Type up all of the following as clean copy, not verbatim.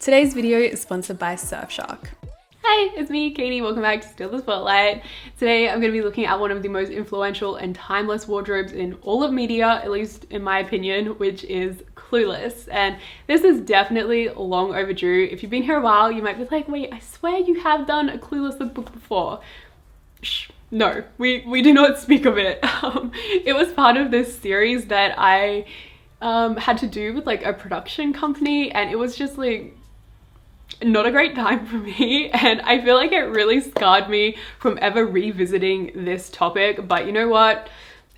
Today's video is sponsored by Surfshark. Hi, it's me, Katie. Welcome back to Steal the Spotlight. Today I'm going to be looking at one of the most influential and timeless wardrobes in all of media, at least in my opinion, which is Clueless. And this is definitely long overdue. If you've been here a while, you might be like, wait, I swear you have done a Clueless lookbook before. Shh. No, we do not speak of it. It was part of this series that I had to do with like a production company, and it was just like not a great time for me, and I feel like it really scarred me from ever revisiting this topic. But you know what?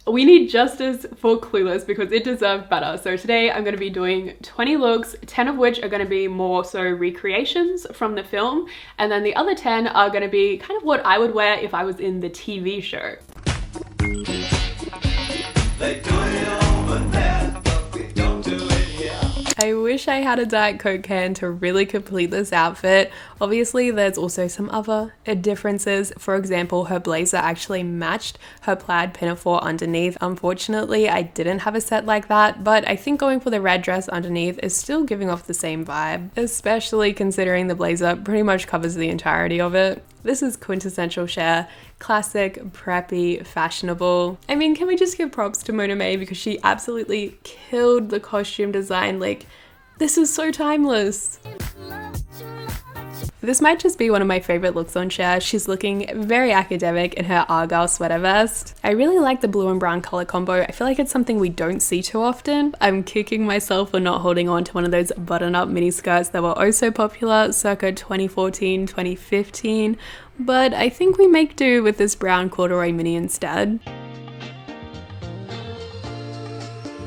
We need justice for Clueless because it deserved better. So today I'm going to be doing 20 looks, 10 of which are going to be more so recreations from the film, and then the other 10 are going to be kind of what I would wear if I was in the TV show. They do it over there, but we don't do it here. I wish I had a Diet Coke can to really complete this outfit. Obviously, there's also some other differences. For example, her blazer actually matched her plaid pinafore underneath. Unfortunately, I didn't have a set like that, but I think going for the red dress underneath is still giving off the same vibe, especially considering the blazer pretty much covers the entirety of it. This is quintessential Cher, classic, preppy, fashionable. I mean, can we just give props to Mona May because she absolutely killed the costume design. Like, this is so timeless. This might just be one of my favorite looks on Cher. She's looking very academic in her Argyle sweater vest. I really like the blue and brown color combo. I feel like it's something we don't see too often. I'm kicking myself for not holding on to one of those button-up mini skirts that were oh so popular circa 2014, 2015, but I think we make do with this brown corduroy mini instead.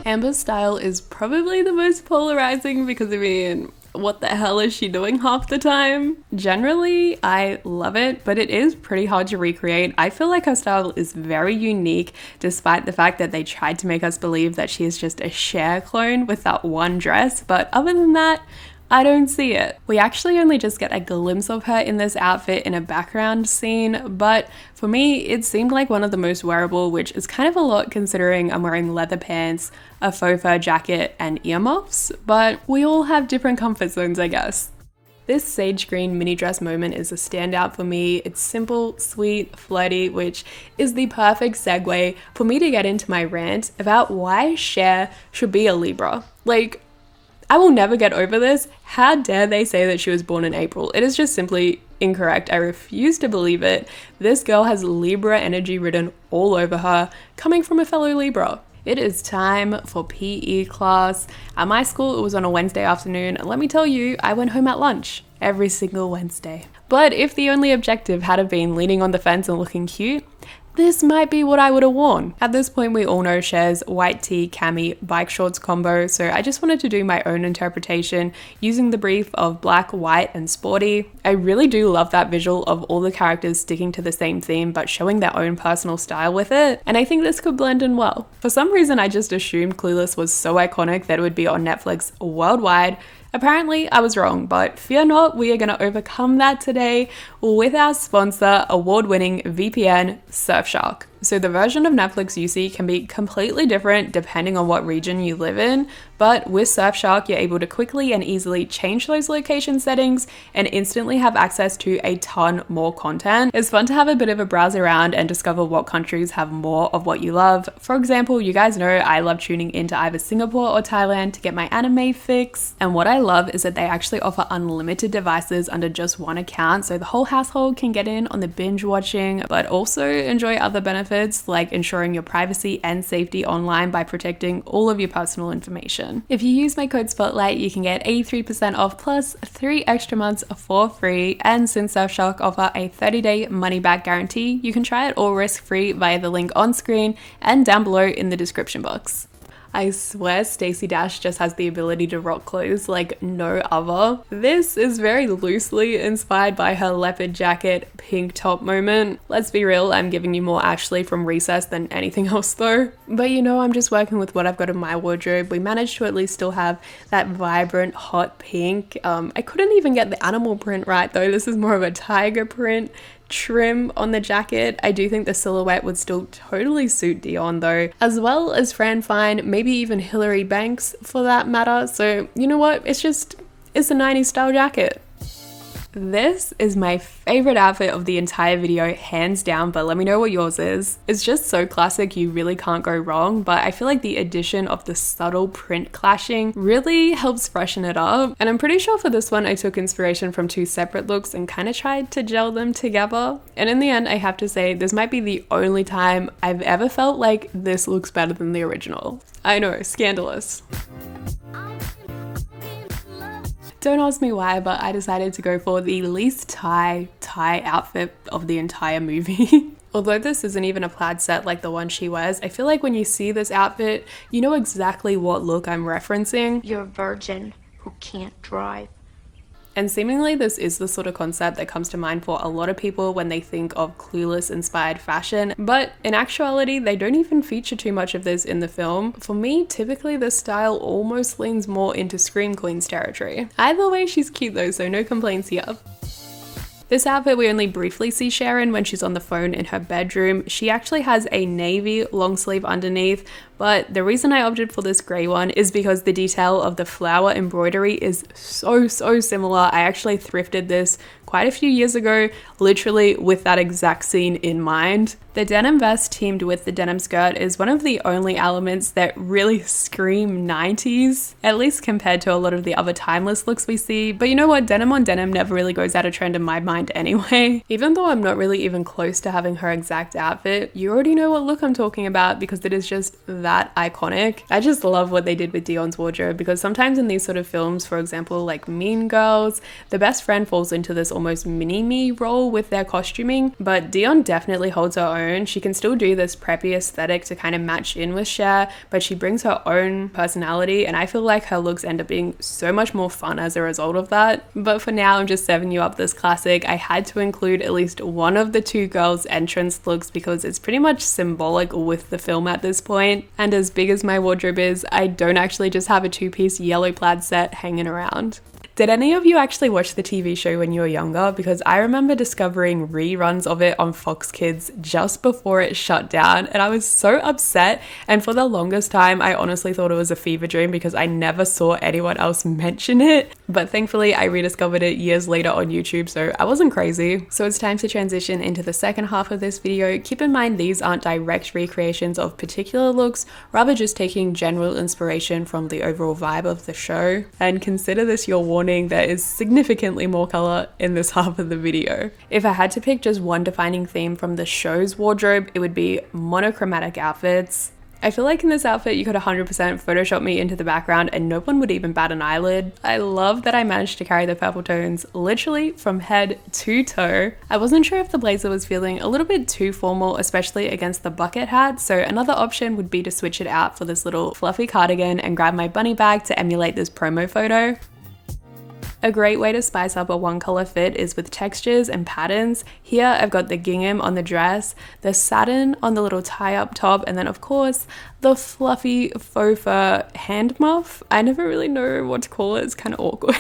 Amber's style is probably the most polarizing because, I mean, what the hell is she doing half the time? Generally, I love it, but it is pretty hard to recreate. I feel like her style is very unique, despite the fact that they tried to make us believe that she is just a Cher clone with that one dress, but other than that, I don't see it. We actually only just get a glimpse of her in this outfit in a background scene, but for me, it seemed like one of the most wearable, which is kind of a lot considering I'm wearing leather pants, a faux fur jacket, and earmuffs, but we all have different comfort zones, I guess. This sage green mini dress moment is a standout for me. It's simple, sweet, flirty, which is the perfect segue for me to get into my rant about why Cher should be a Libra. Like, I will never get over this. How dare they say that she was born in April? It is just simply incorrect. I refuse to believe it. This girl has Libra energy written all over her, coming from a fellow Libra. It is time for PE class. At my school, it was on a Wednesday afternoon, and let me tell you, I went home at lunch every single Wednesday. But if the only objective had been leaning on the fence and looking cute, this might be what I would have worn. At this point, we all know Cher's white tee, cami, bike shorts combo, so I just wanted to do my own interpretation using the brief of black, white, and sporty. I really do love that visual of all the characters sticking to the same theme but showing their own personal style with it, and I think this could blend in well. For some reason, I just assumed Clueless was so iconic that it would be on Netflix worldwide. Apparently, I was wrong, but fear not, we are going to overcome that today with our sponsor, award-winning VPN, Surfshark. So the version of Netflix you see can be completely different depending on what region you live in, but with Surfshark, you're able to quickly and easily change those location settings and instantly have access to a ton more content. It's fun to have a bit of a browse around and discover what countries have more of what you love. For example, you guys know I love tuning into either Singapore or Thailand to get my anime fix, and what I love is that they actually offer unlimited devices under just one account, so the whole household can get in on the binge watching, but also enjoy other benefits like ensuring your privacy and safety online by protecting all of your personal information. If you use my code Spotlight, you can get 83% off plus 3 extra months for free, and since Surfshark offer a 30-day money-back guarantee, you can try it all risk-free via the link on screen and down below in the description box. I swear Stacey Dash just has the ability to rock clothes like no other. This is very loosely inspired by her leopard jacket, pink top moment. Let's be real, I'm giving you more Ashley from Recess than anything else though. But you know, I'm just working with what I've got in my wardrobe. We managed to at least still have that vibrant hot pink. I couldn't even get the animal print right though. This is more of a tiger print trim on the jacket. I do think the silhouette would still totally suit Dion though, as well as Fran Fine, maybe even Hilary Banks for that matter. So you know what, it's is the 90s style jacket. This is my favorite outfit of the entire video, hands down, but let me know what yours is. It's just so classic, you really can't go wrong, but I feel like the addition of the subtle print clashing really helps freshen it up. And I'm pretty sure for this one I took inspiration from two separate looks and kind of tried to gel them together. And in the end, I have to say this might be the only time I've ever felt like this looks better than the original. I know, scandalous. Don't ask me why, but I decided to go for the least tie outfit of the entire movie. Although this isn't even a plaid set like the one she wears, I feel like when you see this outfit, you know exactly what look I'm referencing. You're a virgin who can't drive. And seemingly this is the sort of concept that comes to mind for a lot of people when they think of Clueless inspired fashion, but in actuality they don't even feature too much of this in the film. For me, typically this style almost leans more into Scream Queen's territory. Either way, she's cute though, so no complaints here. This outfit we only briefly see Sharon when she's on the phone in her bedroom. She actually has a navy long sleeve underneath, but the reason I opted for this grey one is because the detail of the flower embroidery is so similar. I actually thrifted this quite a few years ago, literally with that exact scene in mind. The denim vest teamed with the denim skirt is one of the only elements that really scream 90s, at least compared to a lot of the other timeless looks we see. But you know what, denim on denim never really goes out of trend in my mind anyway. Even though I'm not really even close to having her exact outfit, you already know what look I'm talking about because it is just that iconic. I just love what they did with Dion's wardrobe because sometimes in these sort of films, for example, like Mean Girls, the best friend falls into this almost mini-me role with their costuming, but Dion definitely holds her own. She can still do this preppy aesthetic to kind of match in with Cher, but she brings her own personality, and I feel like her looks end up being so much more fun as a result of that. But for now, I'm just serving you up this classic. I had to include at least one of the two girls' entrance looks because it's pretty much symbolic with the film at this point. And as big as my wardrobe is, I don't actually just have a two-piece yellow plaid set hanging around. Did any of you actually watch the TV show when you were younger? Because I remember discovering reruns of it on Fox Kids just before it shut down, and I was so upset. And for the longest time, I honestly thought it was a fever dream because I never saw anyone else mention it. But thankfully, I rediscovered it years later on YouTube, so I wasn't crazy. So it's time to transition into the second half of this video. Keep in mind, these aren't direct recreations of particular looks, rather just taking general inspiration from the overall vibe of the show. And consider this your warning, there is significantly more color in this half of the video. If I had to pick just one defining theme from the show's wardrobe, it would be monochromatic outfits. I feel like in this outfit you could 100% Photoshop me into the background and no one would even bat an eyelid. I love that I managed to carry the purple tones literally from head to toe. I wasn't sure if the blazer was feeling a little bit too formal, especially against the bucket hat, so another option would be to switch it out for this little fluffy cardigan and grab my bunny bag to emulate this promo photo. A great way to spice up a one color fit is with textures and patterns. Here I've got the gingham on the dress, the satin on the little tie up top, and then of course the fluffy faux fur hand muff. I never really know what to call it, it's kind of awkward.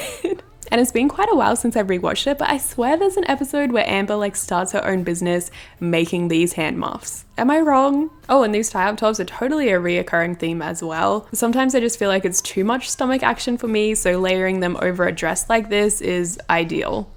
And it's been quite a while since I've rewatched it, but I swear there's an episode where Amber starts her own business making these hand muffs. Am I wrong? Oh, and these tie-up tops are totally a reoccurring theme as well. Sometimes I just feel like it's too much stomach action for me, so layering them over a dress like this is ideal.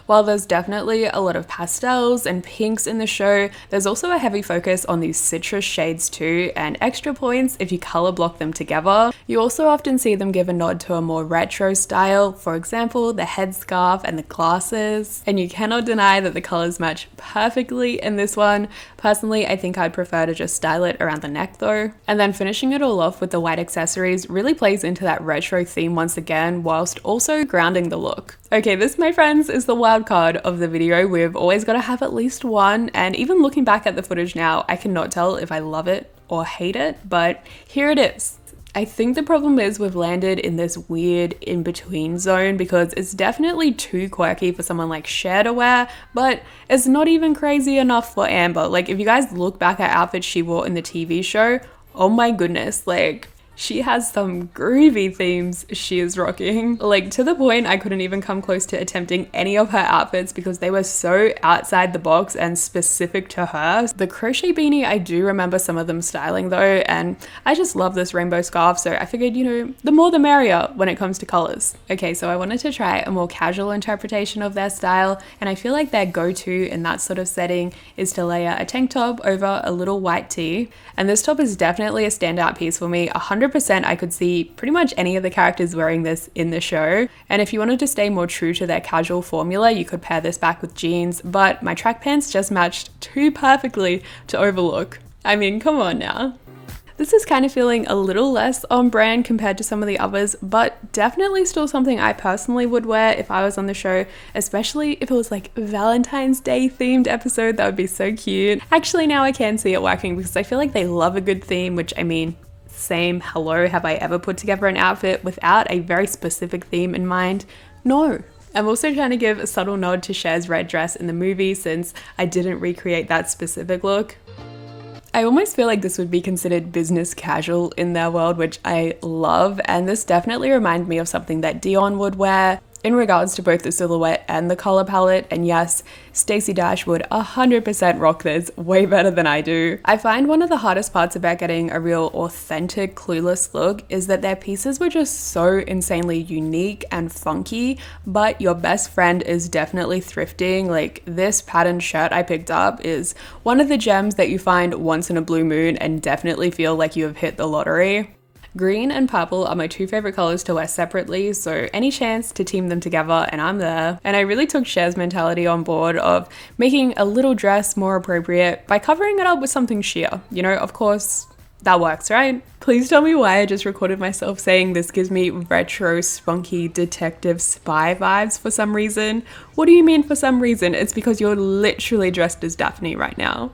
While there's definitely a lot of pastels and pinks in the show, there's also a heavy focus on these citrus shades too, and extra points if you color block them together. You also often see them give a nod to a more retro style, for example, the headscarf and the glasses. And you cannot deny that the colors match perfectly in this one. Personally, I think I'd prefer to just style it around the neck though. And then finishing it all off with the white accessories really plays into that retro theme once again, whilst also grounding the look. Okay, this, my friends, is the wild card of the video. We've always got to have at least one, and even looking back at the footage now, I cannot tell if I love it or hate it, but here it is. I think the problem is we've landed in this weird in-between zone because it's definitely too quirky for someone like Cher to wear, but it's not even crazy enough for Amber. Like, if you guys look back at outfits she wore in the TV show, oh my goodness, like, She has some groovy themes she is rocking. Like, to the point I couldn't even come close to attempting any of her outfits because they were so outside the box and specific to her. The crochet beanie, I do remember some of them styling though, and I just love this rainbow scarf, so I figured, you know, the more the merrier when it comes to colors. Okay, so I wanted to try a more casual interpretation of their style, and I feel like their go-to in that sort of setting is to layer a tank top over a little white tee. And this top is definitely a standout piece for me. 100% I could see pretty much any of the characters wearing this in the show. And if you wanted to stay more true to their casual formula, you could pair this back with jeans, but my track pants just matched too perfectly to overlook. I mean, come on now. This is kind of feeling a little less on brand compared to some of the others, but definitely still something I personally would wear if I was on the show, especially if it was like Valentine's Day themed episode. That would be so cute. Actually, now I can see it working because I feel like they love a good theme, which I mean, same, hello, have I ever put together an outfit without a very specific theme in mind? No. I'm also trying to give a subtle nod to Cher's red dress in the movie since I didn't recreate that specific look. I almost feel like this would be considered business casual in their world, which I love, and this definitely reminded me of something that Dion would wear in regards to both the silhouette and the color palette. And yes, Stacey Dash would 100% rock this way better than I do. I find one of the hardest parts about getting a real authentic Clueless look is that their pieces were just so insanely unique and funky, but your best friend is definitely thrifting. Like, this patterned shirt I picked up is one of the gems that you find once in a blue moon and definitely feel like you have hit the lottery. Green and purple are my two favorite colors to wear separately, so any chance to team them together and I'm there. And I really took Cher's mentality on board of making a little dress more appropriate by covering it up with something sheer. You know, of course, that works, right? Please tell me why I just recorded myself saying this gives me retro, spunky, detective spy vibes for some reason. What do you mean for some reason? It's because you're literally dressed as Daphne right now.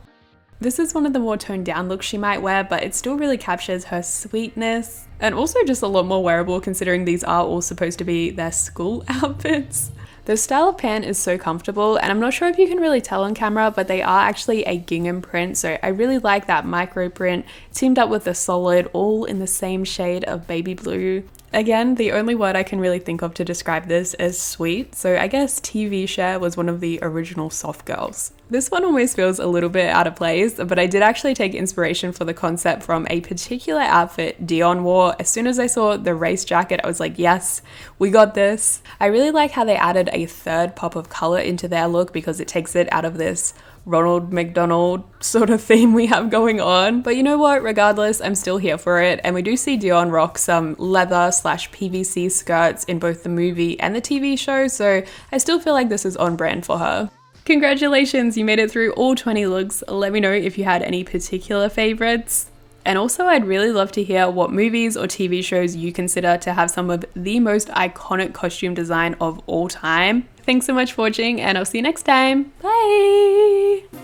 This is one of the more toned down looks she might wear, but it still really captures her sweetness and also just a lot more wearable considering these are all supposed to be their school outfits. The style of pant is so comfortable, and I'm not sure if you can really tell on camera, but they are actually a gingham print, so I really like that micro print teamed up with the solid, all in the same shade of baby blue. Again, the only word I can really think of to describe this is sweet, so I guess TV Cher was one of the original soft girls. This one almost feels a little bit out of place, but I did actually take inspiration for the concept from a particular outfit Dion wore. As soon as I saw the race jacket, I was like, yes, we got this. I really like how they added a third pop of color into their look because it takes it out of this Ronald McDonald sort of theme we have going on. But you know what, regardless, I'm still here for it, and we do see Dion rock some leather/PVC skirts in both the movie and the TV show, so I still feel like this is on brand for her. Congratulations, you made it through all 20 looks. Let me know if you had any particular favorites. And also, I'd really love to hear what movies or TV shows you consider to have some of the most iconic costume design of all time. Thanks so much for watching, and I'll see you next time. Bye!